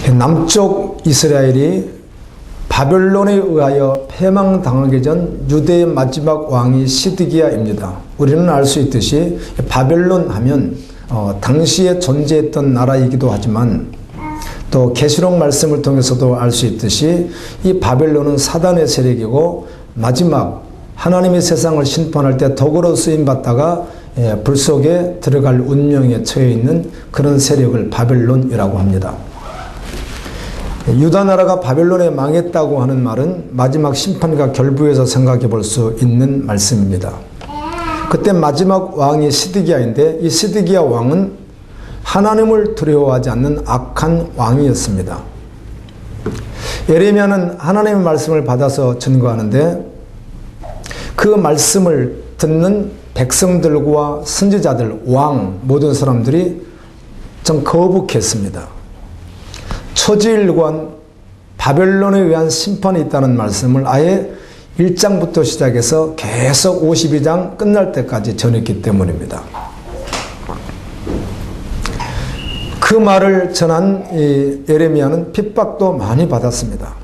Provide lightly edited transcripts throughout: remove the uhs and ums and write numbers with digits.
남쪽 이스라엘이 바벨론에 의하여 패망당하기 전 유대의 마지막 왕이 시드기야입니다. 우리는 알 수 있듯이 바벨론 하면 당시에 존재했던 나라이기도 하지만 또 계시록 말씀을 통해서도 알 수 있듯이 이 바벨론은 사단의 세력이고 마지막 하나님이 세상을 심판할 때 도구로 쓰임받다가 불 속에 들어갈 운명에 처해 있는 그런 세력을 바벨론이라고 합니다. 유다 나라가 바벨론에 망했다고 하는 말은 마지막 심판과 결부해서 생각해 볼 수 있는 말씀입니다. 그때 마지막 왕이 시드기야인데 이 시드기야 왕은 하나님을 두려워하지 않는 악한 왕이었습니다. 예레미야는 하나님의 말씀을 받아서 증거하는데 그 말씀을 듣는 백성들과 선지자들, 왕, 모든 사람들이 좀 거북했습니다. 초지일관 바벨론에 의한 심판이 있다는 말씀을 아예 1장부터 시작해서 계속 52장 끝날 때까지 전했기 때문입니다. 그 말을 전한 이 예레미야는 핍박도 많이 받았습니다.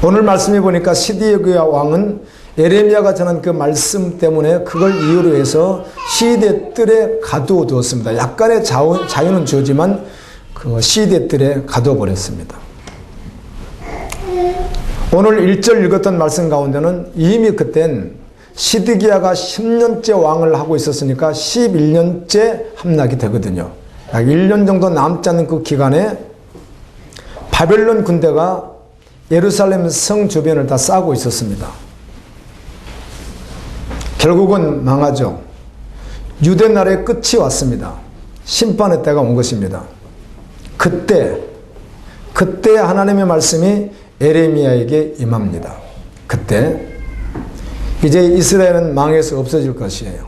오늘 말씀해 보니까 시드기야 왕은 예레미야가 전한 그 말씀 때문에 그걸 이유로 해서 시대 뜰에 가두어 두었습니다. 약간의 자유는 주었지만 그 시대 뜰에 가두어 버렸습니다. 오늘 1절 읽었던 말씀 가운데는 이미 그땐 시드기야가 10년째 왕을 하고 있었으니까 11년째 함락이 되거든요. 약 1년 정도 남지 않은 그 기간에 바벨론 군대가 예루살렘 성 주변을 다 싸고 있었습니다. 결국은 망하죠. 유대 나라의 끝이 왔습니다. 심판의 때가 온 것입니다. 그때 하나님의 말씀이 예레미야에게 임합니다. 그때 이제 이스라엘은 망해서 없어질 것이에요.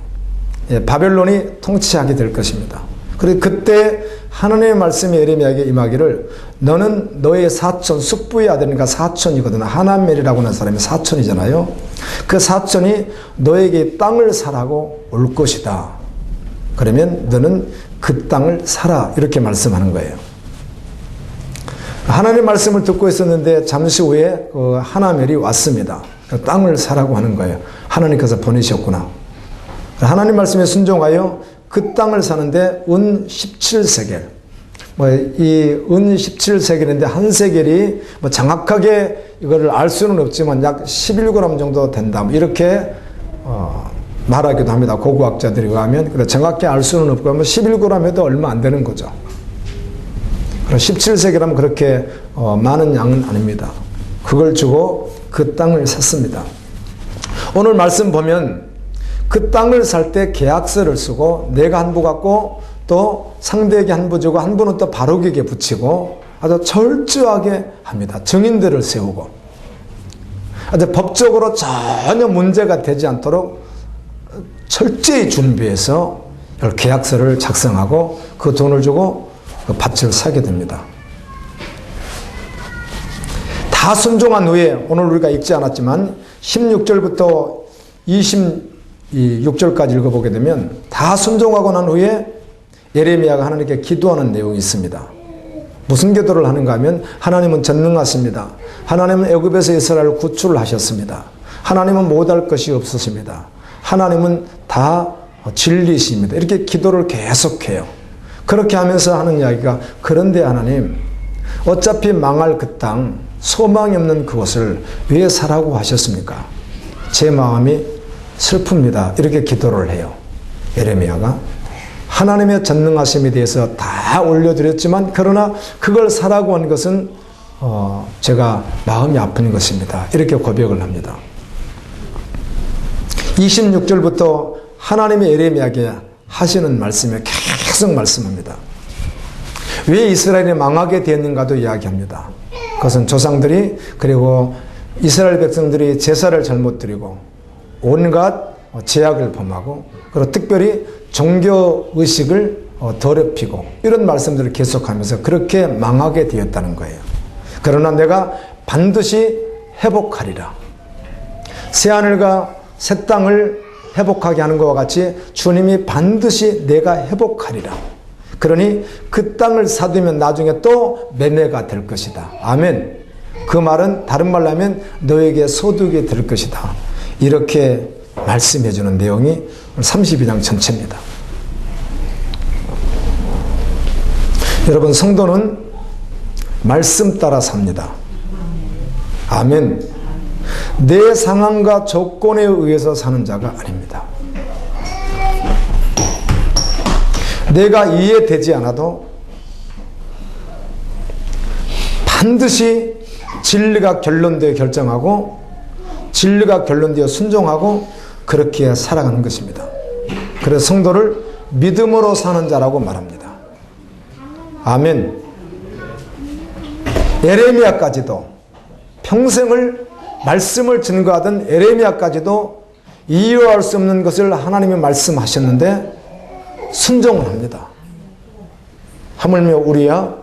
바벨론이 통치하게 될 것입니다. 그리고 그때 하나님의 말씀이 예레미야에게 임하기를 너는 너의 사촌 숙부의 아들이니까 사촌이거든. 하나멜이라고 하는 사람이 사촌이잖아요. 그 사촌이 너에게 땅을 사라고 올 것이다. 그러면 너는 그 땅을 사라. 이렇게 말씀하는 거예요. 하나님의 말씀을 듣고 있었는데 잠시 후에 그 하나멜이 왔습니다. 그 땅을 사라고 하는 거예요. 하나님께서 보내셨구나. 하나님 말씀에 순종하여 그 땅을 사는데 은 17세겔. 이 은 17세겔인데 한 세겔이 정확하게 이거를 알 수는 없지만 약 11g 정도 된다. 이렇게 말하기도 합니다. 고고학자들에 의하면. 정확히 알 수는 없고 11g 해도 얼마 안 되는 거죠. 17세겔이라면 그렇게 많은 양은 아닙니다. 그걸 주고 그 땅을 샀습니다. 오늘 말씀 보면 그 땅을 살 때 계약서를 쓰고 내가 한 부 갖고 또 상대에게 한 부 주고 한 부는 또 바로에게 붙이고 아주 철저하게 합니다. 증인들을 세우고 아주 법적으로 전혀 문제가 되지 않도록 철저히 준비해서 계약서를 작성하고 그 돈을 주고 그 밭을 사게 됩니다. 다 순종한 후에 오늘 우리가 읽지 않았지만 16절부터 26절까지 읽어보게 되면 다 순종하고 난 후에 예레미야가 하나님께 기도하는 내용이 있습니다. 무슨 기도를 하는가 하면 하나님은 전능하십니다. 하나님은 애굽에서 이스라엘을 구출을 하셨습니다. 하나님은 못할 것이 없으십니다. 하나님은 다 진리십니다. 이렇게 기도를 계속해요. 그렇게 하면서 하는 이야기가 그런데 하나님 어차피 망할 그 땅 소망이 없는 그곳을 왜 사라고 하셨습니까? 제 마음이 슬픕니다. 이렇게 기도를 해요. 예레미야가 하나님의 전능하심에 대해서 다 올려드렸지만 그러나 그걸 사라고 한 것은 제가 마음이 아픈 것입니다. 이렇게 고백을 합니다. 26절부터 하나님의 예레미야에게 하시는 말씀에 계속 말씀합니다. 왜 이스라엘이 망하게 되었는가도 이야기합니다. 그것은 조상들이 그리고 이스라엘 백성들이 제사를 잘못 드리고 온갖 제약을 범하고 그리고 특별히 종교의식을 더럽히고 이런 말씀들을 계속하면서 그렇게 망하게 되었다는 거예요. 그러나 내가 반드시 회복하리라. 새하늘과 새 땅을 회복하게 하는 것과 같이 주님이 반드시 내가 회복하리라. 그러니 그 땅을 사두면 나중에 또 매매가 될 것이다. 아멘. 그 말은 다른 말로 하면 너에게 소득이 될 것이다. 이렇게 말씀해 주는 내용이 32장 전체입니다. 여러분, 성도는 말씀 따라 삽니다. 아멘. 내 상황과 조건에 의해서 사는 자가 아닙니다. 내가 이해되지 않아도 반드시 진리가 결론되어 결정하고 진리가 결론되어 순종하고 그렇게 살아가는 것입니다. 그래서 성도를 믿음으로 사는 자라고 말합니다. 아멘. 에레미야까지도 평생을 말씀을 증거하던 에레미야까지도 이해할 수 없는 것을 하나님이 말씀하셨는데 순종을 합니다. 하물며 우리야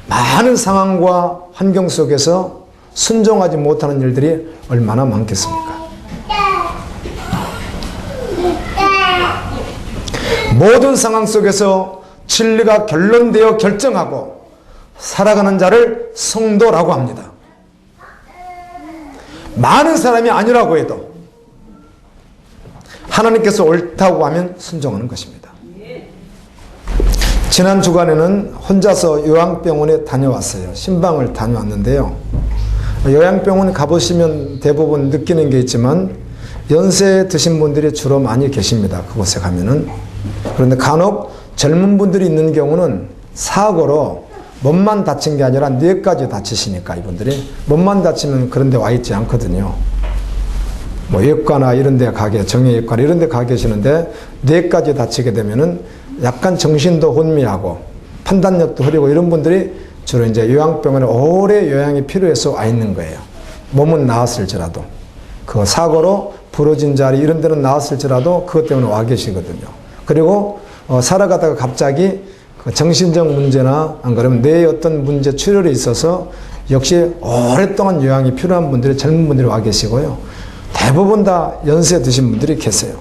많은 상황과 환경 속에서 순종하지 못하는 일들이 얼마나 많겠습니까? 모든 상황 속에서 진리가 결론되어 결정하고 살아가는 자를 성도라고 합니다. 많은 사람이 아니라고 해도 하나님께서 옳다고 하면 순종하는 것입니다. 지난 주간에는 혼자서 요양병원에 다녀왔어요. 신방을 다녀왔는데요. 요양병원 가보시면 대부분 느끼는 게 있지만 연세 드신 분들이 주로 많이 계십니다. 그곳에 가면은. 그런데 간혹 젊은 분들이 있는 경우는 사고로 몸만 다친 게 아니라 뇌까지 다치시니까 이분들이 몸만 다치면 그런 데 와 있지 않거든요. 뭐 외과나 이런 데 가게, 정형외과 이런 데 가 계시는데 뇌까지 다치게 되면은 약간 정신도 혼미하고 판단력도 흐리고 이런 분들이 주로 이제 요양병원에 오래 요양이 필요해서 와 있는 거예요. 몸은 나았을지라도. 그 사고로 부러진 자리 이런 데는 나았을지라도 그것 때문에 와 계시거든요. 그리고 살아가다가 갑자기 그 정신적 문제나 안 그러면 뇌의 어떤 문제 출혈이 있어서 역시 오랫동안 요양이 필요한 분들이 젊은 분들이 와 계시고요. 대부분 다 연세 드신 분들이 계세요.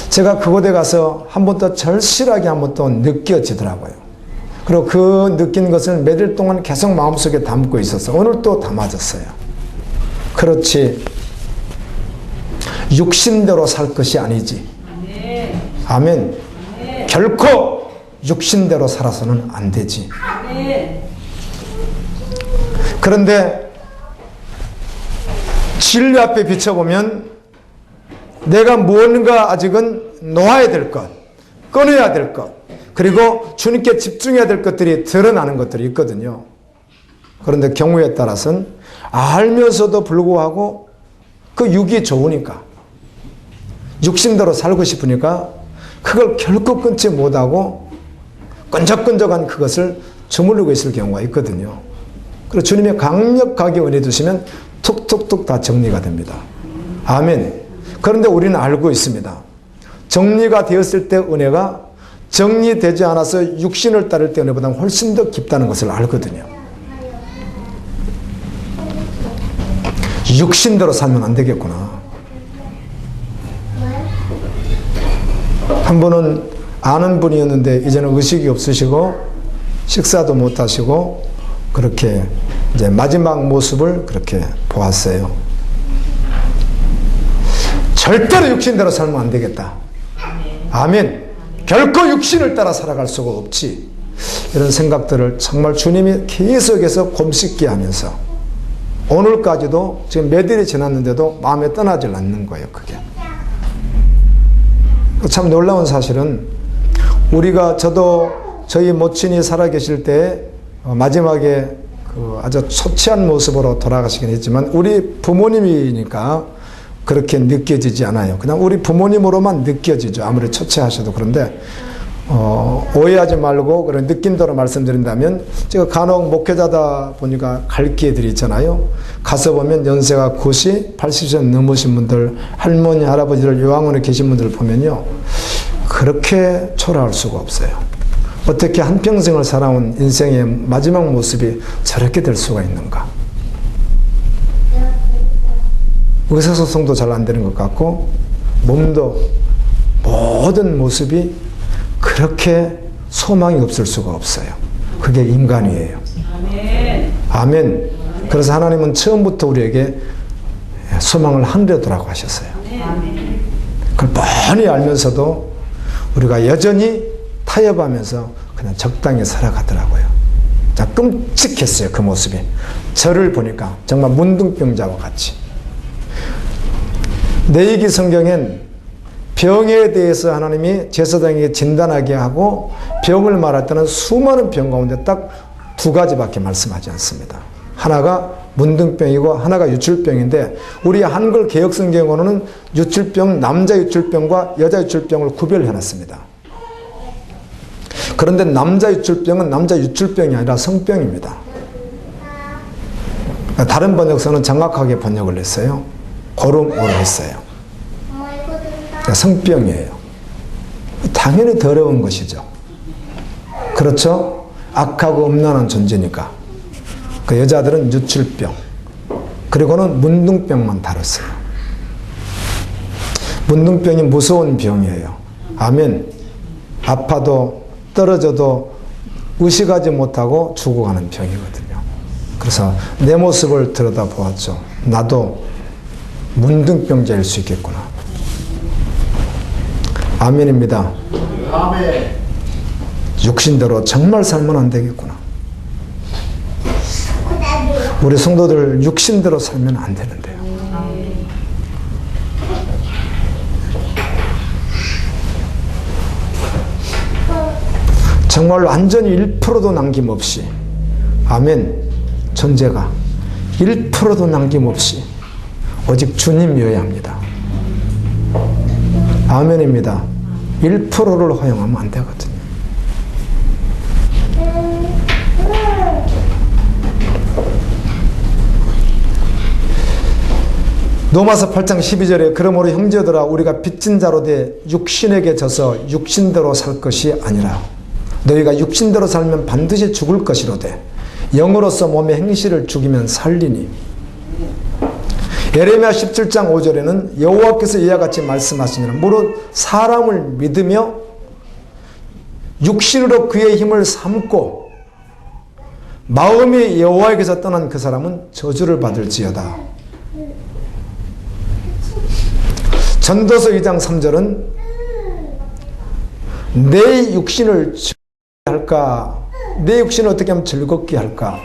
제가 그곳에 가서 한 번 더 절실하게 한 번 또 느껴지더라고요. 그리고 그 느낀 것을 몇 일 동안 계속 마음속에 담고 있었어. 오늘 또 담아졌어요. 그렇지. 육신대로 살 것이 아니지. 아멘. 결코 육신대로 살아서는 안 되지. 그런데 진리 앞에 비춰보면 내가 무언가 아직은 놓아야 될 것, 끊어야 될 것, 그리고 주님께 집중해야 될 것들이 드러나는 것들이 있거든요. 그런데 경우에 따라서는 알면서도 불구하고 그 육이 좋으니까 육신대로 살고 싶으니까 그걸 결코 끊지 못하고 끈적끈적한 그것을 주물르고 있을 경우가 있거든요. 그리고 주님이 강력하게 은혜 주시면 툭툭툭 다 정리가 됩니다. 아멘. 그런데 우리는 알고 있습니다. 정리가 되었을 때 은혜가 정리되지 않아서 육신을 따를 때 은혜보다 훨씬 더 깊다는 것을 알거든요. 육신대로 살면 안 되겠구나. 한 분은 아는 분이었는데 이제는 의식이 없으시고 식사도 못 하시고 그렇게 이제 마지막 모습을 그렇게 보았어요. 절대로 육신대로 살면 안 되겠다. 아멘. 결코 육신을 따라 살아갈 수가 없지. 이런 생각들을 정말 주님이 계속해서 곰씹게 하면서 오늘까지도 지금 몇 일이 지났는데도 마음에 떠나질 않는 거예요. 그게. 참 놀라운 사실은 우리가 저도 저희 모친이 살아계실 때 마지막에 그 아주 초췌한 모습으로 돌아가시긴 했지만 우리 부모님이니까 그렇게 느껴지지 않아요. 그냥 우리 부모님으로만 느껴지죠. 아무리 초췌하셔도. 그런데 오해하지 말고 그런 느낀대로 말씀드린다면 제가 간혹 목회자다 보니까 갈 기회들이 있잖아요. 가서 보면 연세가 90, 80세 넘으신 분들, 할머니, 할아버지들 요양원에 계신 분들을 보면요. 그렇게 초라할 수가 없어요. 어떻게 한평생을 살아온 인생의 마지막 모습이 저렇게 될 수가 있는가. 의사소통도 잘 안 되는 것 같고 몸도 모든 모습이 그렇게 소망이 없을 수가 없어요. 그게 인간이에요. 아멘. 그래서 하나님은 처음부터 우리에게 소망을 하늘에 두라고 하셨어요. 그걸 뻔히 알면서도 우리가 여전히 타협하면서 그냥 적당히 살아가더라고요. 자, 끔찍했어요. 그 모습이. 저를 보니까 정말 문둥병자와 같이. 내이기 성경엔 병에 대해서 하나님이 제사장에게 진단하게 하고 병을 말할 때는 수많은 병 가운데 딱 두 가지밖에 말씀하지 않습니다. 하나가 문둥병이고 하나가 유출병인데 우리 한글 개역 성경으로는 유출병, 남자 유출병과 여자 유출병을 구별해 놨습니다. 그런데 남자 유출병은 남자 유출병이 아니라 성병입니다. 다른 번역서는 정확하게 번역을 했어요. 고름으로 했어요. 성병이에요. 당연히 더러운 것이죠. 그렇죠? 악하고 음란한 존재니까. 그 여자들은 유출병, 그리고는 문둥병만 다뤘어요. 문둥병이 무서운 병이에요. 아멘. 아파도 떨어져도 의식하지 못하고 죽어가는 병이거든요. 그래서 내 모습을 들여다보았죠. 나도 문둥병자일 수 있겠구나. 아멘입니다. 아멘. 육신대로 정말 살면 안 되겠구나. 우리 성도들 육신대로 살면 안 되는데요. 정말 완전히 1%도 남김없이, 아멘, 존재가 1%도 남김없이 오직 주님이어야 합니다. 아멘입니다. 1%를 허용하면 안 되거든요. 로마서 8장 12절에 그러므로 형제들아 우리가 빚진 자로 돼 육신에게 져서 육신대로 살 것이 아니라 너희가 육신대로 살면 반드시 죽을 것이로되 영으로서 몸의 행실을 죽이면 살리니. 예레미야 17장 5절에는 여호와께서 이와 같이 말씀하시니라. 무릇 사람을 믿으며 육신으로 그의 힘을 삼고 마음이 여호와에게서 떠난 그 사람은 저주를 받을지어다. 전도서 2장 3절은 내 육신을 즐겁게 할까? 내 육신을 어떻게 하면 즐겁게 할까?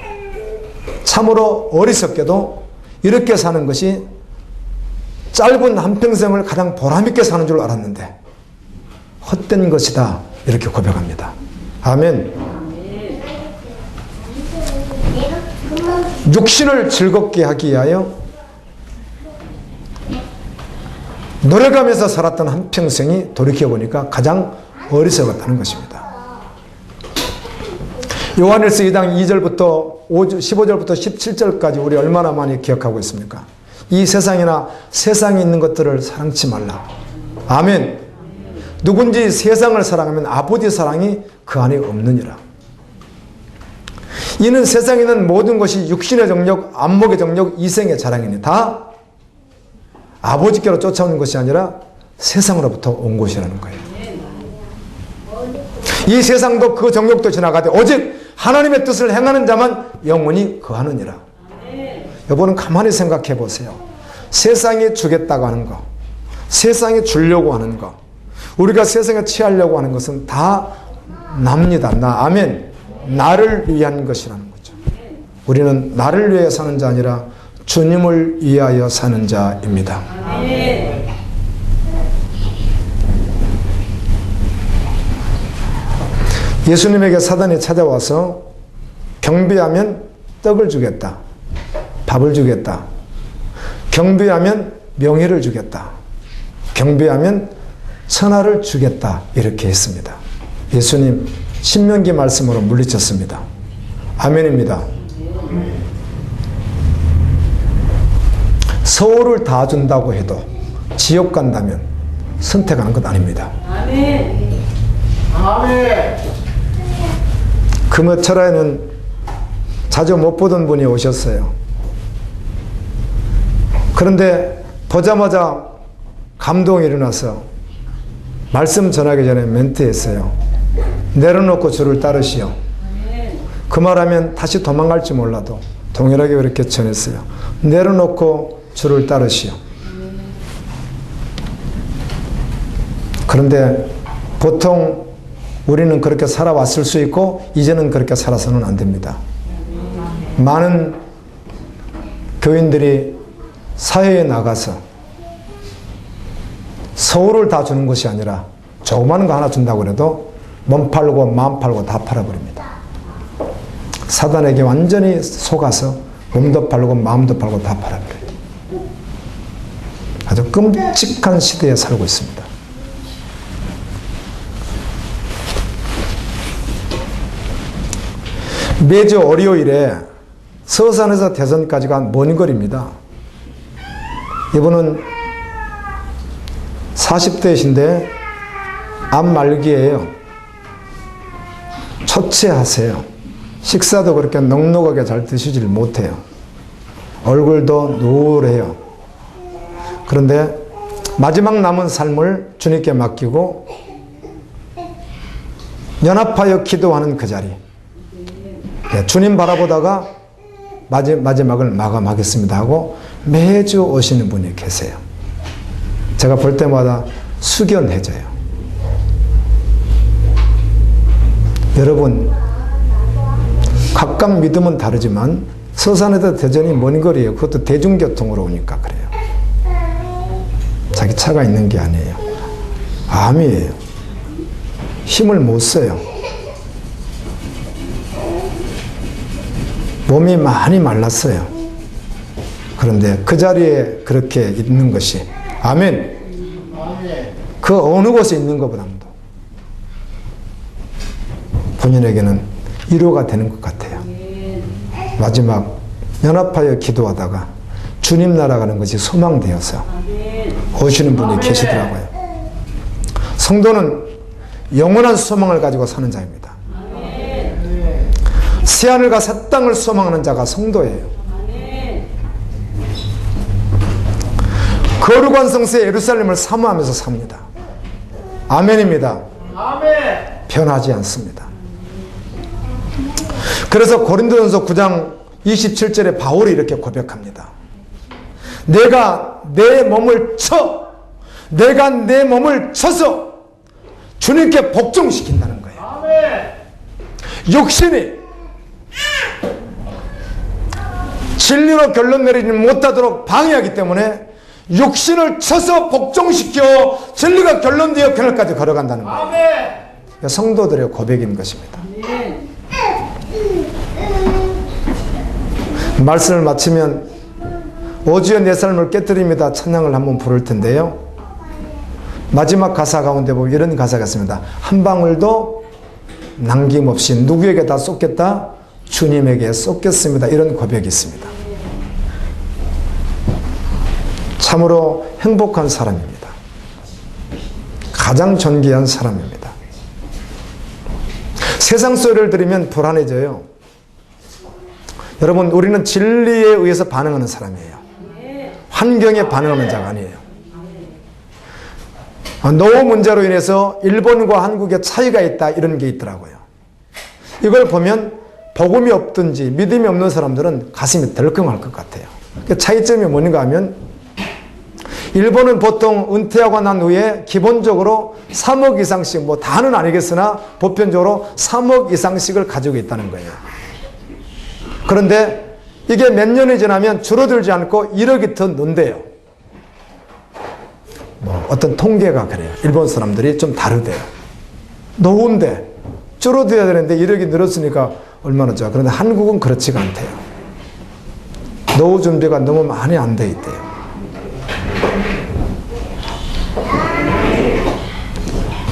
참으로 어리석게도 이렇게 사는 것이 짧은 한평생을 가장 보람있게 사는 줄 알았는데 헛된 것이다. 이렇게 고백합니다. 아멘. 육신을 즐겁게 하기 위하여 노력하면서 살았던 한평생이 돌이켜보니까 가장 어리석었다는 것입니다. 요한일서 2장 2절부터 15절부터 17절까지 우리 얼마나 많이 기억하고 있습니까? 이 세상이나 세상에 있는 것들을 사랑치 말라. 아멘. 누군지 세상을 사랑하면 아버지 사랑이 그 안에 없느니라. 이는 세상에 있는 모든 것이 육신의 정력, 안목의 정력, 이생의 자랑이니 다 아버지께로 쫓아오는 것이 아니라 세상으로부터 온 것이라는 거예요. 이 세상도 그 정욕도 지나가되 오직 하나님의 뜻을 행하는 자만 영원히 거하느니라. 여러분은 가만히 생각해 보세요. 세상이 주겠다고 하는 거, 세상이 주려고 하는 거, 우리가 세상에 취하려고 하는 것은 다 납니다. 아멘. 나를 위한 것이라는 거죠. 우리는 나를 위해 사는 자 아니라 주님을 위하여 사는 자입니다. 예수님에게 사단이 찾아와서 경배하면 떡을 주겠다. 밥을 주겠다. 경배하면 명예를 주겠다. 경배하면 천하를 주겠다. 이렇게 했습니다. 예수님 신명기 말씀으로 물리쳤습니다. 아멘입니다. 서울을 다 준다고 해도 지옥 간다면 선택하는 것 아닙니다. 아멘. 아멘. 금요철에는 자주 못 보던 분이 오셨어요. 그런데 보자마자 감동이 일어나서 말씀 전하기 전에 멘트했어요. 내려놓고 주를 따르시오. 그 말하면 다시 도망갈지 몰라도 동일하게 그렇게 전했어요. 내려놓고 주를 따르시오. 그런데 보통 우리는 그렇게 살아왔을 수 있고 이제는 그렇게 살아서는 안 됩니다. 많은 교인들이 사회에 나가서 서울을 다 주는 것이 아니라 조그마한 거 하나 준다고 해도 몸 팔고 마음 팔고 다 팔아버립니다. 사단에게 완전히 속아서 몸도 팔고 마음도 팔고 다 팔아버려요. 아주 끔찍한 시대에 살고 있습니다. 매주 월요일에 서산에서 대전까지가 먼 거리입니다. 이분은 40대이신데 암 말기예요. 초췌하세요. 식사도 그렇게 넉넉하게 잘 드시질 못해요. 얼굴도 노래요. 그런데 마지막 남은 삶을 주님께 맡기고 연합하여 기도하는 그 자리, 주님 바라보다가 마지막을 마감하겠습니다 하고 매주 오시는 분이 계세요. 제가 볼 때마다 숙연해져요. 여러분, 각각 믿음은 다르지만 서산에서 대전이 먼 거리예요. 그것도 대중교통으로 오니까 그래요. 자기 차가 있는 게 아니에요. 암이에요. 힘을 못 써요. 몸이 많이 말랐어요. 그런데 그 자리에 그렇게 있는 것이, 아멘. 그 어느 곳에 있는 것보다도 본인에게는 위로가 되는 것 같아요. 마지막 연합하여 기도하다가 주님 나라가는 것이 소망되어서 오시는 분이 계시더라고요. 성도는 영원한 소망을 가지고 사는 자입니다. 새하늘과 새 땅을 소망하는 자가 성도예요. 거룩한 성서 예루살렘을 사모하면서 삽니다. 아멘입니다. 변하지 않습니다. 그래서 고린도전서 9장 27절에 바울이 이렇게 고백합니다. 내가 내 몸을 쳐서 주님께 복종시킨다는 거예요. 욕심이 진리로 결론 내리지 못하도록 방해하기 때문에 육신을 쳐서 복종시켜 진리가 결론되어 그날까지 걸어간다는 거예요. 성도들의 고백인 것입니다. 말씀을 마치면 오주여 내 삶을 깨뜨립니다 찬양을 한번 부를 텐데요. 마지막 가사 가운데 보면 이런 가사가 있습니다. 한 방울도 남김없이 누구에게 다 쏟겠다? 주님에게 쏟겠습니다. 이런 고백이 있습니다. 참으로 행복한 사람입니다. 가장 존귀한 사람입니다. 세상 소리를 들으면 불안해져요. 여러분, 우리는 진리에 의해서 반응하는 사람이에요. 환경에 반응하는 자가 아니에요. 노후 문제로 인해서 일본과 한국의 차이가 있다, 이런 게 있더라고요. 이걸 보면 복음이 없든지 믿음이 없는 사람들은 가슴이 덜컹할 것 같아요. 그 차이점이 뭔가 하면 일본은 보통 은퇴하고 난 후에 기본적으로 3억 이상씩, 뭐 다는 아니겠으나 보편적으로 3억 이상씩을 가지고 있다는 거예요. 그런데 이게 몇 년이 지나면 줄어들지 않고 1억이 더 는대요. 어떤 통계가 그래요. 일본 사람들이 좀 다르대요. 노후인데 줄어들어야 되는데 1억이 늘었으니까 얼마나 좋아. 그런데 한국은 그렇지가 않대요. 노후 준비가 너무 많이 안 돼 있대요.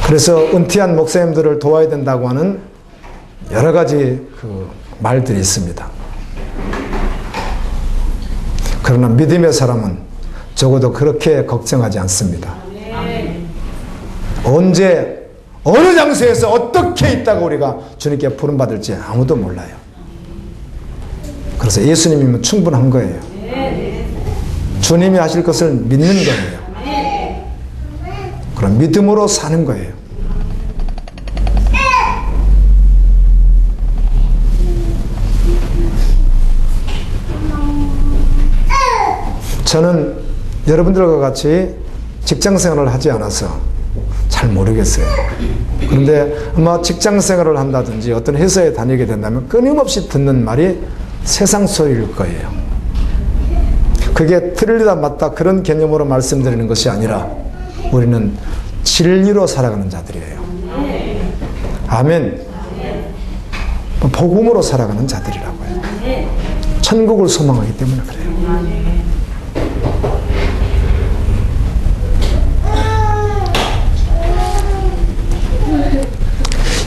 그래서 은퇴한 목사님들을 도와야 된다고 하는 여러 가지 그 말들이 있습니다. 그러나 믿음의 사람은 적어도 그렇게 걱정하지 않습니다. 언제 어느 장소에서 어떻게 있다가 우리가 주님께 부름받을지 아무도 몰라요. 그래서 예수님이면 충분한 거예요. 주님이 하실 것을 믿는 거예요. 그럼 믿음으로 사는 거예요. 저는 여러분들과 같이 직장 생활을 하지 않아서 잘 모르겠어요. 그런데 아마 직장 생활을 한다든지 어떤 회사에 다니게 된다면 끊임없이 듣는 말이 세상 소리일 거예요. 그게 틀리다 맞다 그런 개념으로 말씀드리는 것이 아니라 우리는 진리로 살아가는 자들이에요. 아멘. 복음으로 살아가는 자들이라고요. 천국을 소망하기 때문에 그래요.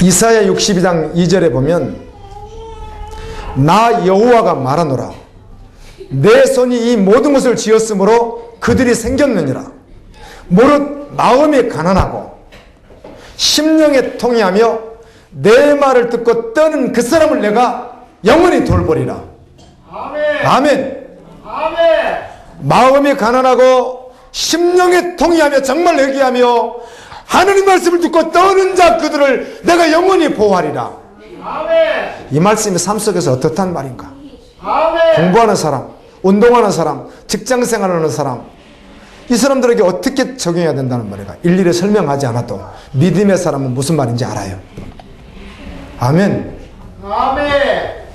이사야 62장 2절에 보면 나 여호와가 말하노라 내 손이 이 모든 것을 지었으므로 그들이 생겼느니라. 무릇 마음이 가난하고 심령에 통회하며 내 말을 듣고 떠는 그 사람을 내가 영원히 돌보리라. 아멘. 아멘. 아멘. 마음이 가난하고 심령에 통회하며 정말 회개하며 하느님 말씀을 듣고 떠는 자 그들을 내가 영원히 보호하리라. 아멘. 이 말씀이 삶 속에서 어떻단 말인가? 아멘. 공부하는 사람, 운동하는 사람, 직장생활하는 사람, 이 사람들에게 어떻게 적용해야 된다는 말인가? 일일이 설명하지 않아도 믿음의 사람은 무슨 말인지 알아요. 아멘. 아멘.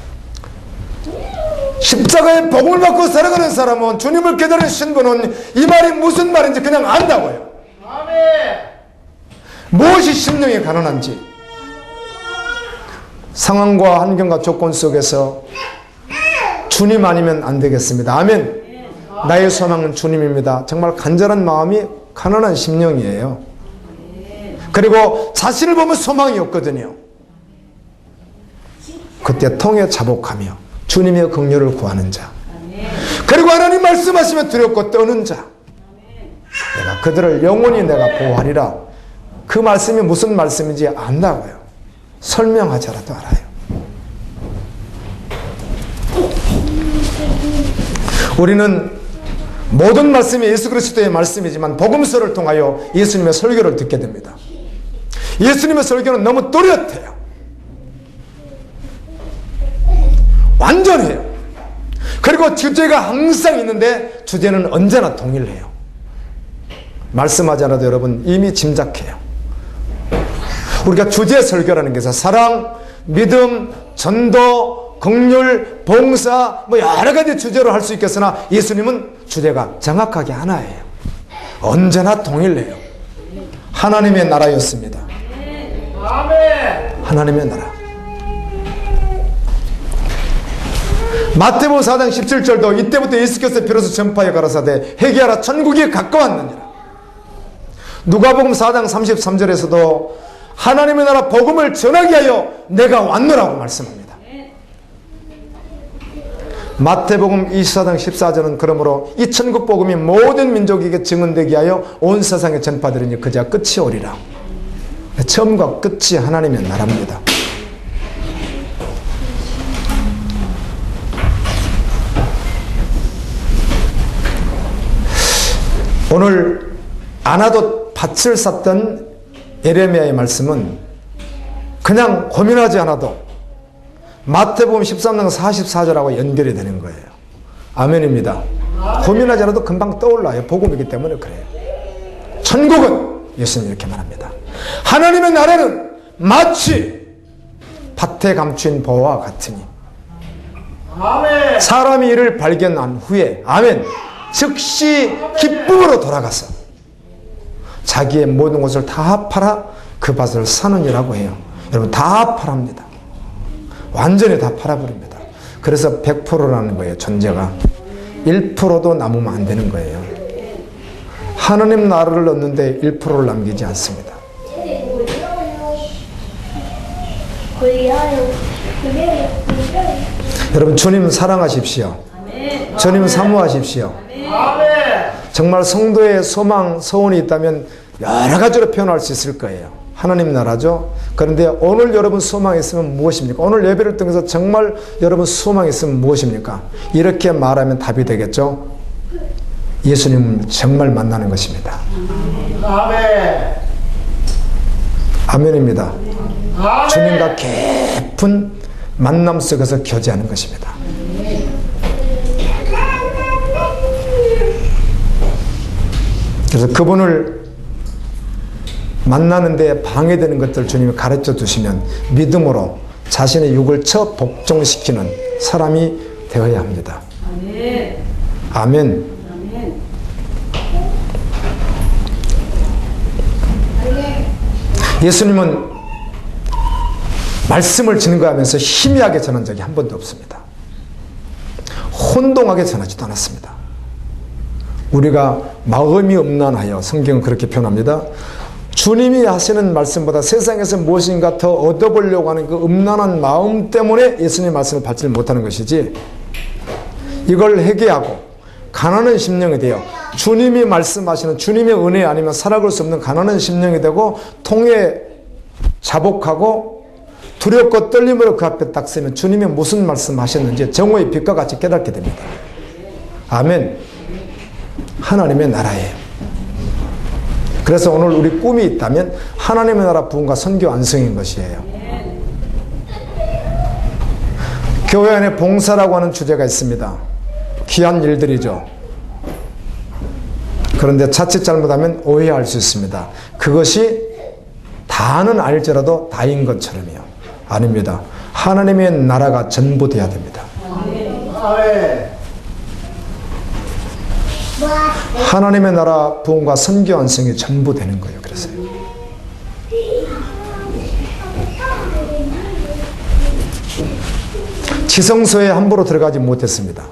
십자가의 복음을 받고 살아가는 사람은 주님을 깨달은 신분은 이 말이 무슨 말인지 그냥 안다고요. 아멘. 무엇이 심령이 가난한지, 상황과 환경과 조건 속에서 주님 아니면 안 되겠습니다. 아멘. 나의 소망은 주님입니다. 정말 간절한 마음이 가난한 심령이에요. 그리고 자신을 보면 소망이 없거든요. 그때 통해 자복하며 주님의 긍휼을 구하는 자, 그리고 하나님 말씀하시면 두렵고 떠는 자, 내가 그들을 영원히 내가 보호하리라. 그 말씀이 무슨 말씀인지 안다고요. 설명하자라도 알아요. 우리는 모든 말씀이 예수 그리스도의 말씀이지만 복음서를 통하여 예수님의 설교를 듣게 됩니다. 예수님의 설교는 너무 또렷해요. 완전해요. 그리고 주제가 항상 있는데 주제는 언제나 동일해요. 말씀하지 않아도 여러분 이미 짐작해요. 우리가 주제 설교라는 것은 사랑, 믿음, 전도, 긍휼, 봉사 뭐 여러 가지 주제로 할 수 있겠으나 예수님은 주제가 정확하게 하나예요. 언제나 동일해요. 하나님의 나라였습니다. 하나님의 나라. 마태복음 4장 17절도 이때부터 예수께서 비로소 전파하여 가라사대 회개하라 천국이 가까웠느니라. 누가복음 4장 33절에서도 하나님의 나라 복음을 전하게 하여 내가 왔노라고 말씀합니다. 마태복음 24장 14절은 그러므로 이 천국 복음이 모든 민족에게 증언되게 하여 온 세상에 전파되리니 그제야 끝이 오리라. 처음과 끝이 하나님의 나라입니다. 오늘 아나도 밭을 샀던 예레미야의 말씀은 그냥 고민하지 않아도 마태복음 13장 44절하고 연결이 되는 거예요. 아멘입니다. 고민하지 않아도 금방 떠올라요. 복음이기 때문에 그래요. 천국은 예수님 이렇게 말합니다. 하나님의 나라는 마치 밭에 감춘 보와 같으니 아멘. 사람이 이를 발견한 후에 아멘 즉시 기쁨으로 돌아가서 자기의 모든 것을 다 팔아 그 밭을 사느니라고 해요. 여러분 다 팔합니다. 완전히 다 팔아버립니다. 그래서 100%라는 거예요. 존재가 1%도 남으면 안 되는 거예요. 하나님 나라를 얻는데 1%를 남기지 않습니다. 여러분 주님 사랑하십시오. 주님 사모하십시오. 정말 성도의 소망, 소원이 있다면 여러 가지로 표현할 수 있을 거예요. 하나님 나라죠. 그런데 오늘 여러분 소망이 있으면 무엇입니까? 오늘 예배를 통해서 정말 여러분 소망이 있으면 무엇입니까? 이렇게 말하면 답이 되겠죠. 예수님을 정말 만나는 것입니다. 아멘. 아멘입니다. 아멘. 주님과 깊은 만남 속에서 교제하는 것입니다. 그래서 그분을 만나는데 방해되는 것들 주님이 가르쳐 주시면 믿음으로 자신의 육을 복종시키는 사람이 되어야 합니다. 아멘. 예수님은 말씀을 증거하면서 희미하게 전한 적이 한 번도 없습니다. 혼동하게 전하지도 않았습니다. 우리가 마음이 음란하여, 성경은 그렇게 표현합니다. 주님이 하시는 말씀보다 세상에서 무엇인가 더 얻어보려고 하는 그 음란한 마음 때문에 예수님의 말씀을 받지 못하는 것이지, 이걸 회개하고 가난한 심령이 되어 주님이 말씀하시는 주님의 은혜 아니면 살아갈 수 없는 가난한 심령이 되고 통에 자복하고 두렵고 떨림으로 그 앞에 딱 서면 주님이 무슨 말씀하셨는지 정오의 빛과 같이 깨닫게 됩니다. 아멘. 하나님의 나라예요. 그래서 오늘 우리 꿈이 있다면 하나님의 나라 부흥과 선교 완성인 것이에요. 교회 안에 봉사라고 하는 주제가 있습니다. 귀한 일들이죠. 그런데 자칫 잘못하면 오해할 수 있습니다. 그것이 다는 알지라도 다인 것처럼요. 아닙니다. 하나님의 나라가 전부 돼야 됩니다. 하나님의 나라 부흥과 선교 완성이 전부 되는 거예요. 그래서 지성소에 함부로 들어가지 못했습니다.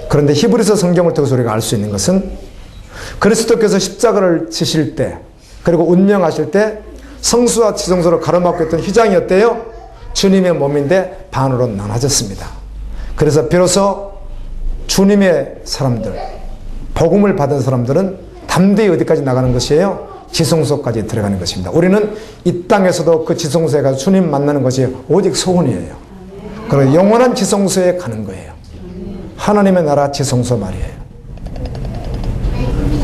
그런데 히브리서 성경을 통해서 우리가 알 수 있는 것은 그리스도께서 십자가를 지실 때, 그리고 운명하실 때 성수와 지성소를 가로막고 있던 휘장이었대요. 주님의 몸인데 반으로 나눠졌습니다. 그래서 비로소 주님의 사람들, 복음을 받은 사람들은 담대히 어디까지 나가는 것이에요? 지성소까지 들어가는 것입니다. 우리는 이 땅에서도 그 지성소에 가서 주님 만나는 것이 오직 소원이에요. 그리고 영원한 지성소에 가는 거예요. 하나님의 나라 지성소 말이에요.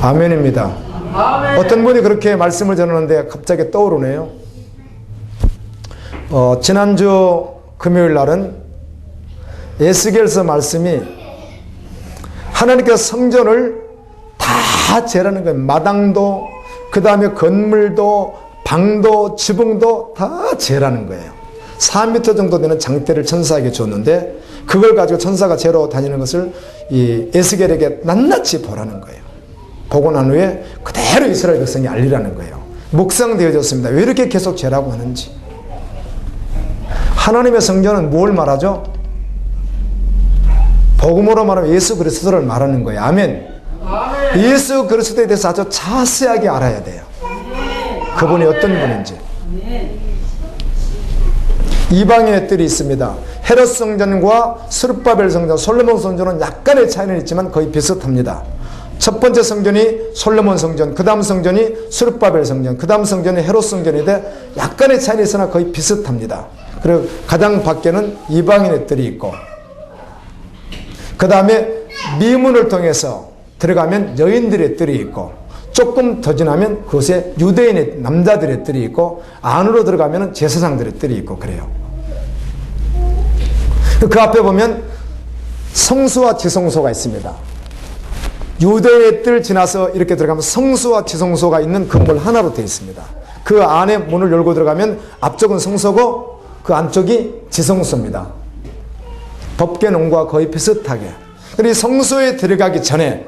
아멘입니다. 아멘. 어떤 분이 그렇게 말씀을 전하는데 갑자기 떠오르네요. 지난주 금요일 날은 에스겔서 말씀이 하나님께서 성전을 다 재라는 거예요. 마당도, 그 다음에 건물도, 방도, 지붕도 다 재라는 거예요. 4m 정도 되는 장대를 천사에게 줬는데 그걸 가지고 천사가 재러 다니는 것을 이 에스겔에게 낱낱이 보라는 거예요. 보고 난 후에 그대로 이스라엘 백성이 알리라는 거예요. 묵상되어졌습니다. 왜 이렇게 계속 재라고 하는지. 하나님의 성전은 뭘 말하죠? 복음으로 말하면 예수 그리스도를 말하는 거예요. 아멘. 아멘. 예수 그리스도에 대해서 아주 자세하게 알아야 돼요. 그분이 어떤 분인지. 이방인의 뜰이 있습니다. 헤롯 성전과 스룹바벨 성전, 솔로몬 성전은 약간의 차이는 있지만 거의 비슷합니다. 첫 번째 성전이 솔로몬 성전, 그 다음 성전이 스룹바벨 성전, 그 다음 성전이 헤롯 성전인데 약간의 차이는 있으나 거의 비슷합니다. 그리고 가장 밖에는 이방인의 뜰이 있고, 그 다음에 미문을 통해서 들어가면 여인들의 뜰이 있고, 조금 더 지나면 그곳에 유대인의 남자들의 뜰이 있고, 안으로 들어가면 제사장들의 뜰이 있고 그래요. 그 앞에 보면 성수와 지성소가 있습니다. 유대의 뜰 지나서 이렇게 들어가면 성수와 지성소가 있는 건물 하나로 되어 있습니다. 그 안에 문을 열고 들어가면 앞쪽은 성소고 그 안쪽이 지성소입니다. 법궤농과 거의 비슷하게. 그리고 성소에 들어가기 전에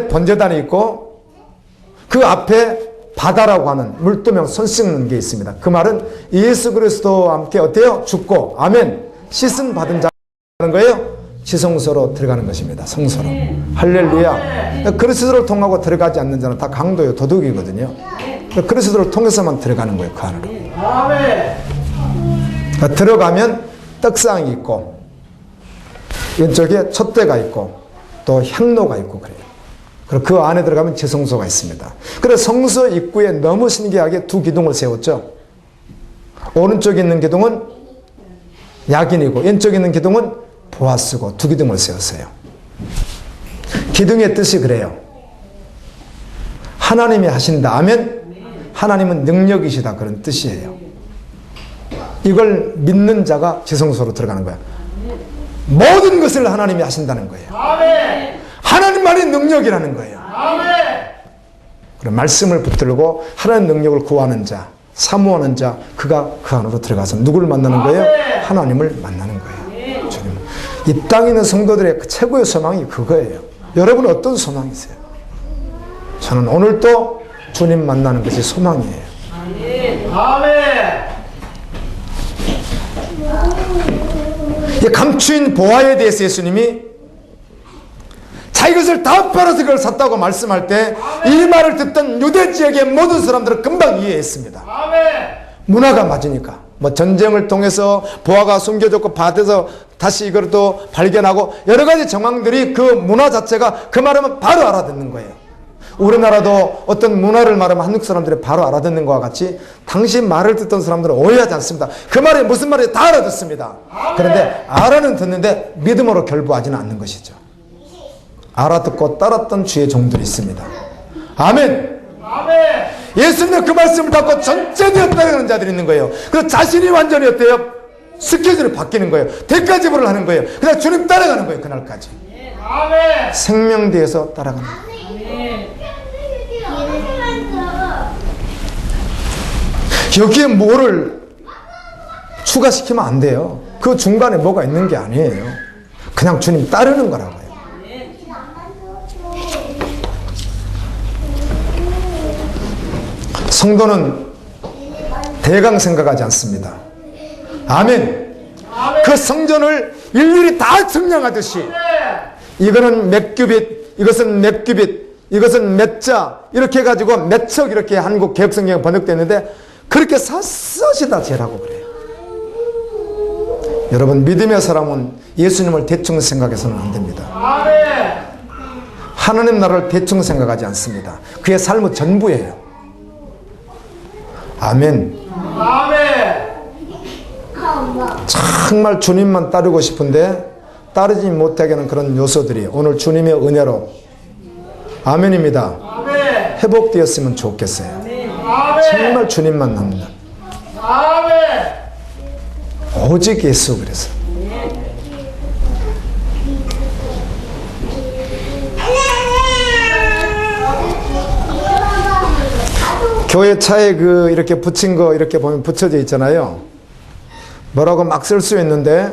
번제단이 있고 그 앞에 바다라고 하는 물두명 손 씻는 게 있습니다. 그 말은 예수 그리스도와 함께 어때요? 죽고 아멘 씻음 받은 자라는 거예요. 지성소로 들어가는 것입니다. 성소로. 할렐루야. 그리스도를 통하고 들어가지 않는 자는 다 강도요 도둑이거든요. 그리스도를 통해서만 들어가는 거예요. 그 안으로. 들어가면 떡상이 있고 왼쪽에 촛대가 있고 또 향로가 있고 그래요. 그리고 그 안에 들어가면 지성소가 있습니다. 그래서 성소 입구에 너무 신기하게 두 기둥을 세웠죠. 오른쪽에 있는 기둥은 야긴이고 왼쪽에 있는 기둥은 보아스고 두 기둥을 세웠어요. 기둥의 뜻이 그래요. 하나님이 하신다. 아멘. 하나님은 능력이시다. 그런 뜻이에요. 이걸 믿는 자가 지성소로 들어가는 거야. 모든 것을 하나님이 하신다는 거예요. 하나님만의 능력이라는 거예요. 그런 말씀을 붙들고 하나님의 능력을 구하는 자, 사모하는 자, 그가 그 안으로 들어가서 누구를 만나는 거예요? 하나님을 만나는 거예요. 주님. 이 땅에 있는 성도들의 최고의 소망이 그거예요. 여러분 어떤 소망이세요? 저는 오늘도 주님 만나는 것이 소망이에요. 이 감추인 보화에 대해서 예수님이 자기 것을 다 팔아서 그걸 샀다고 말씀할 때 이 말을 듣던 유대 지역의 모든 사람들은 금방 이해했습니다. 문화가 맞으니까. 뭐 전쟁을 통해서 보화가 숨겨졌고 밭에서 다시 이걸 또 발견하고 여러 가지 정황들이 그 문화 자체가 그 말하면 바로 알아듣는 거예요. 우리나라도 어떤 문화를 말하면 한국 사람들이 바로 알아듣는 것과 같이 당시 말을 듣던 사람들은 오해하지 않습니다. 그 말이 무슨 말인지 다 알아듣습니다. 그런데 알아는 듣는데 믿음으로 결부하지는 않는 것이죠. 알아듣고 따랐던 주의 종들이 있습니다. 아멘. 예수님의 그 말씀을 받고 전제되어 따라가는 자들이 있는 거예요. 그래서 자신이 완전히 어때요? 스케줄이 바뀌는 거예요. 대가지불을 하는 거예요. 그냥 주님 따라가는 거예요. 그날까지. 생명대에서 따라가는 거예요. 여기에 뭐를 추가시키면 안 돼요. 그 중간에 뭐가 있는 게 아니에요. 그냥 주님 따르는 거라고요. 성도는 대강 생각하지 않습니다. 아멘. 그 성전을 일일이 다 측량하듯이 이거는 몇 규빗, 이것은 몇 규빗, 이것은 몇 자 이렇게 해가지고 몇 척 이렇게 한국 개혁성경에 번역됐는데 그렇게 샅샅이 다 재라고 그래요. 여러분 믿음의 사람은 예수님을 대충 생각해서는 안 됩니다. 하나님 나라를 대충 생각하지 않습니다. 그의 삶의 전부예요. 아멘. 정말 주님만 따르고 싶은데 따르지 못하게 하는 그런 요소들이 오늘 주님의 은혜로 아멘입니다. 회복되었으면 좋겠어요. 정말 주님만 남는 오직 예수. 그래서 교회 차에 그 이렇게 붙인 거 이렇게 보면 붙여져 있잖아요. 뭐라고 막 쓸 수 있는데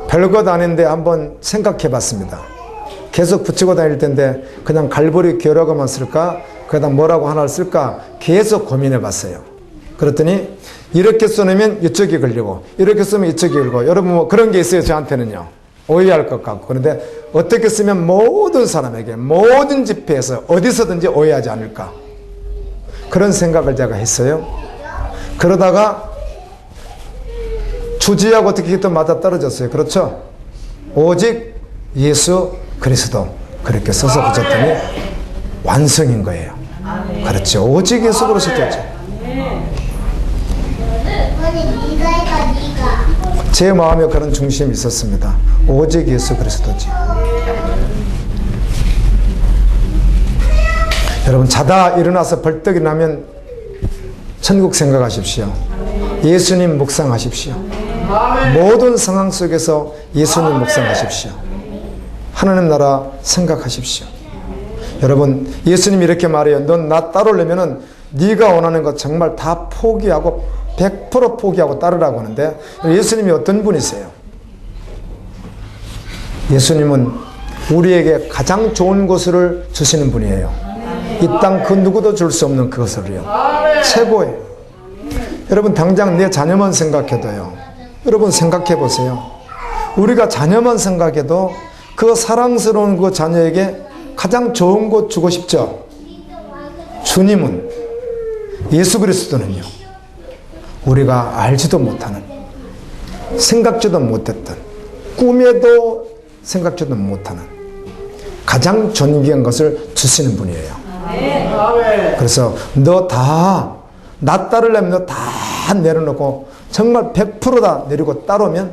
별것 아닌데 한번 생각해 봤습니다. 계속 붙이고 다닐 텐데 그냥 갈보리 교라고만 쓸까? 그다음 뭐라고 하나를 쓸까? 계속 고민해 봤어요. 그랬더니 이렇게 써놓으면 이쪽이 걸리고 이렇게 쓰면 이쪽이 걸리고 여러분 뭐 그런 게 있어요. 저한테는요. 오해할 것 같고. 그런데 어떻게 쓰면 모든 사람에게 모든 집회에서 어디서든지 오해하지 않을까? 그런 생각을 제가 했어요. 그러다가 주지하고 어떻게 또 맞아 떨어졌어요. 그렇죠? 오직 예수 그리스도 그렇게 써서 붙였더니 완성인 거예요. 그렇죠. 오직 예수 그리스도죠. 제 마음에 그런 중심이 있었습니다. 오직 예수 그리스도지. 여러분 자다 일어나서 벌떡 일어나면 천국 생각하십시오. 예수님 묵상하십시오. 모든 상황 속에서 예수님 묵상하십시오. 하나님 나라 생각하십시오. 여러분 예수님이 이렇게 말해요. 넌 나 따르려면은 네가 원하는 것 정말 다 포기하고 100% 포기하고 따르라고 하는데 예수님이 어떤 분이세요? 예수님은 우리에게 가장 좋은 것을 주시는 분이에요. 이 땅 그 누구도 줄 수 없는 그것을요. 최고예요. 여러분 당장 내 자녀만 생각해도요. 여러분 생각해 보세요. 우리가 자녀만 생각해도 그 사랑스러운 그 자녀에게 가장 좋은 것 주고 싶죠. 주님은 예수 그리스도는요. 우리가 알지도 못하는 생각지도 못했던 꿈에도 생각지도 못하는 가장 존귀한 것을 주시는 분이에요. 그래서 너 다 나 따르려면 너 다 내려놓고 정말 100% 다 내리고 따르면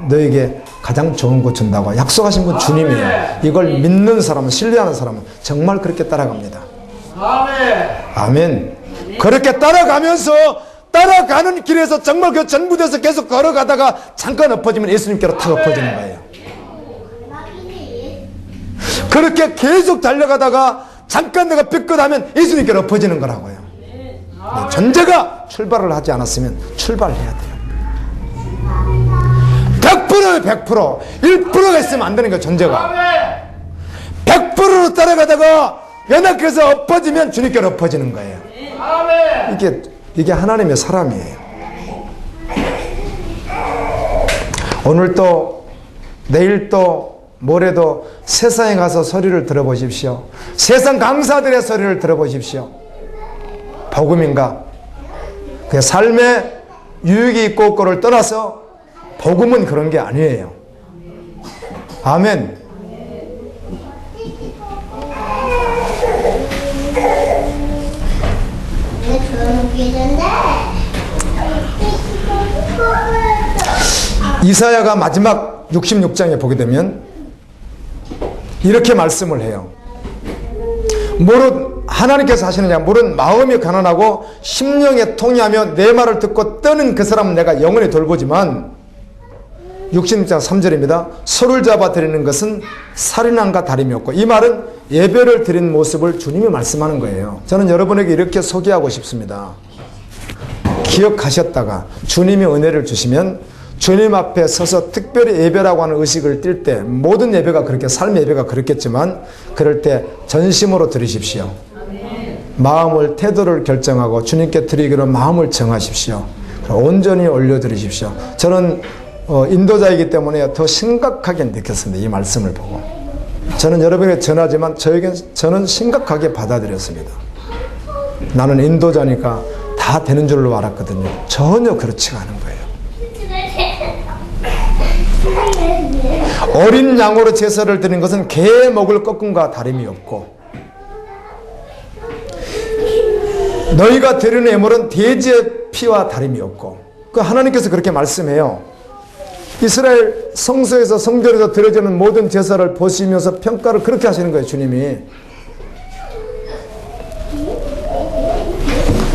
너에게 가장 좋은 거 준다고 약속하신 분 주님이에요. 이걸 믿는 사람은 신뢰하는 사람은 정말 그렇게 따라갑니다. 아멘. 그렇게 따라가는 길에서 정말 그 전부돼서 계속 걸어가다가 잠깐 엎어지면 예수님께로 탁 엎어지는 거예요. 그렇게 계속 달려가다가 잠깐 내가 삐끗하면 예수님께 엎어지는 거라고요. 전제가 출발을 하지 않았으면 출발해야 돼요. 100%에 100%, 1%가 있으면 안 되는 거예요. 전제가 100%로 따라가다가 연약해서 엎어지면 주님께 엎어지는 거예요. 이게 하나님의 사람이에요. 오늘도 내일도 모레도 세상에 가서 소리를 들어보십시오. 세상 강사들의 소리를 들어보십시오. 복음인가? 그 삶에 유익이 있고 없고를 떠나서 복음은 그런 게 아니에요. 아멘. 이사야가 마지막 66장에 보게 되면 이렇게 말씀을 해요. 무릇 하나님께서 하시느냐, 무릇 마음이 가난하고 심령에 통이하며 내 말을 듣고 떠는 그 사람은 내가 영원히 돌보지만, 66장 3절입니다. 소를 잡아 드리는 것은 살인함과 다름이 없고, 이 말은 예배를 드린 모습을 주님이 말씀하는 거예요. 저는 여러분에게 이렇게 소개하고 싶습니다. 기억하셨다가 주님이 은혜를 주시면 주님 앞에 서서 특별히 예배라고 하는 의식을 띌 때, 모든 예배가 그렇게, 삶의 예배가 그렇겠지만 그럴 때 전심으로 드리십시오. 마음을, 태도를 결정하고 주님께 드리기로 마음을 정하십시오. 온전히 올려드리십시오. 저는 인도자이기 때문에 더 심각하게 느꼈습니다. 이 말씀을 보고. 저는 여러분에게 전하지만 저는 심각하게 받아들였습니다. 나는 인도자니까 다 되는 줄로 알았거든요. 전혀 그렇지가 않은 거예요. 어린 양으로 제사를 드리는 것은 개의 목을 꺾음과 다름이 없고, 너희가 드리는 예물은 돼지의 피와 다름이 없고, 그 하나님께서 그렇게 말씀해요. 이스라엘 성소에서 성전에서 드려지는 모든 제사를 보시면서 평가를 그렇게 하시는 거예요, 주님이.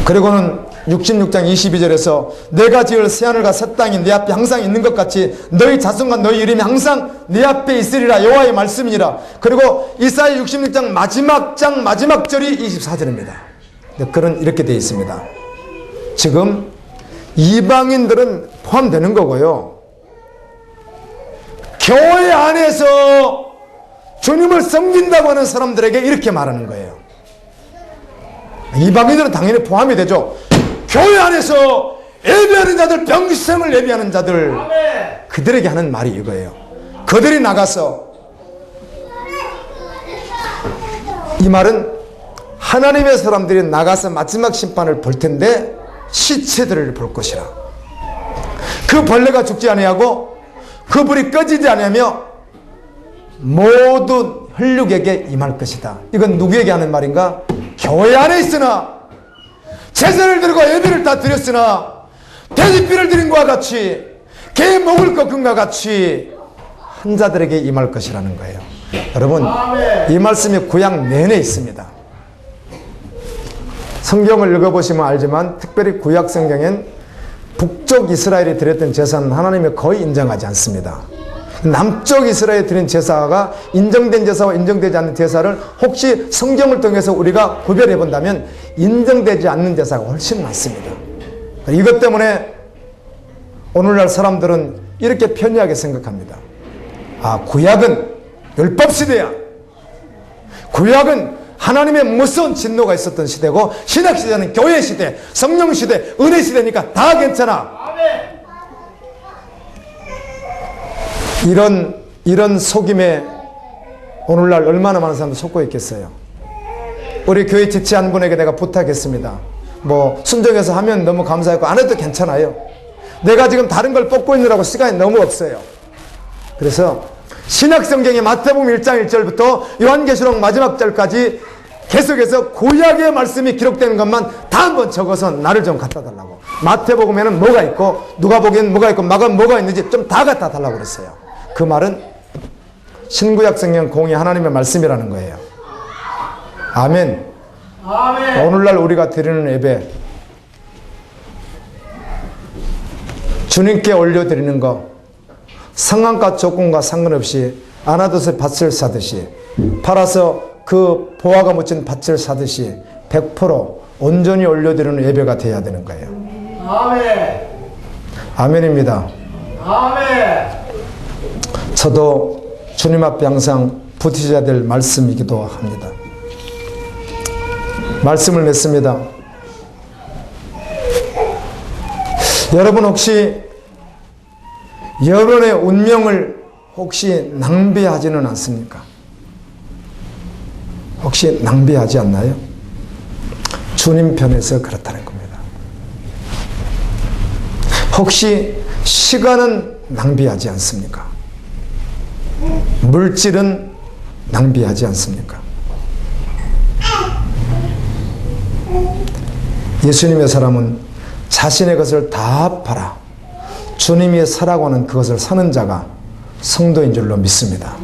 그리고는 66장 22절에서 내가 지을 새하늘과 새 땅이 내 앞에 항상 있는 것 같이 너희 자손과 너희 이름이 항상 내 앞에 있으리라. 여호와의 말씀이니라. 그리고 이사야 66장 마지막 장 마지막 절이 24절입니다. 그런 이렇게 되어 있습니다. 지금 이방인들은 포함되는 거고요. 교회 안에서 주님을 섬긴다고 하는 사람들에게 이렇게 말하는 거예요. 이방인들은 당연히 포함이 되죠. 교회 안에서 예배하는 자들, 평생을 예배하는 자들, 그들에게 하는 말이 이거예요. 그들이 나가서, 이 말은 하나님의 사람들이 나가서 마지막 심판을 볼 텐데 시체들을 볼 것이라. 그 벌레가 죽지 아니하고 그 불이 꺼지지 아니하며 모든 혈육에게 임할 것이다. 이건 누구에게 하는 말인가? 교회 안에 있으나 제사를 드리고 예배를 다 드렸으나 돼지피를 드린 것과 같이 개의 목을 꺾은 것과 같이 한 자들에게 임할 것이라는 거예요. 여러분, 이 말씀이 구약 내내 있습니다. 성경을 읽어보시면 알지만 특별히 구약 성경엔 북쪽 이스라엘이 드렸던 제사는 하나님이 거의 인정하지 않습니다. 남쪽 이스라엘이 드린 제사가 인정된 제사와 인정되지 않는 제사를 혹시 성경을 통해서 우리가 구별해 본다면 인정되지 않는 제사가 훨씬 많습니다. 이것 때문에 오늘날 사람들은 이렇게 편리하게 생각합니다. 아, 구약은 율법시대야. 구약은 하나님의 무서운 진노가 있었던 시대고, 신약시대는 교회시대, 성령시대, 은혜시대니까 다 괜찮아. 이런 속임에 오늘날 얼마나 많은 사람들 속고 있겠어요. 우리 교회 지체 한 분에게 내가 부탁했습니다. 순종해서 하면 너무 감사했고 안 해도 괜찮아요. 내가 지금 다른 걸 뽑고 있느라고 시간이 너무 없어요. 그래서 신약성경의 마태복음 1장 1절부터 요한계시록 마지막 절까지 계속해서 구약의 말씀이 기록되는 것만 다 한번 적어서 나를 좀 갖다 달라고. 마태복음에는 뭐가 있고 누가복음에는 뭐가 있고 마가는 뭐가 있는지 좀 다 갖다 달라고 그랬어요. 그 말은 신구약 성경 공의 하나님의 말씀이라는 거예요. 아멘. 아멘. 오늘날 우리가 드리는 예배, 주님께 올려드리는 거, 상황과 조건과 상관없이 아나도스 밭을 사듯이 팔아서 그 보화가 묻힌 밭을 사듯이 100% 온전히 올려드리는 예배가 되어야 되는 거예요. 아멘. 아멘입니다. 아멘. 저도 주님 앞에 항상 붙이셔야 될 말씀이기도 합니다. 말씀을 맺습니다. 여러분 혹시 여러분의 운명을 혹시 낭비하지는 않습니까? 혹시 낭비하지 않나요? 주님 편에서 그렇다는 겁니다. 혹시 시간은 낭비하지 않습니까? 물질은 낭비하지 않습니까? 예수님의 사람은 자신의 것을 다 팔아 주님이 사라고 하는 그것을 사는 자가 성도인 줄로 믿습니다.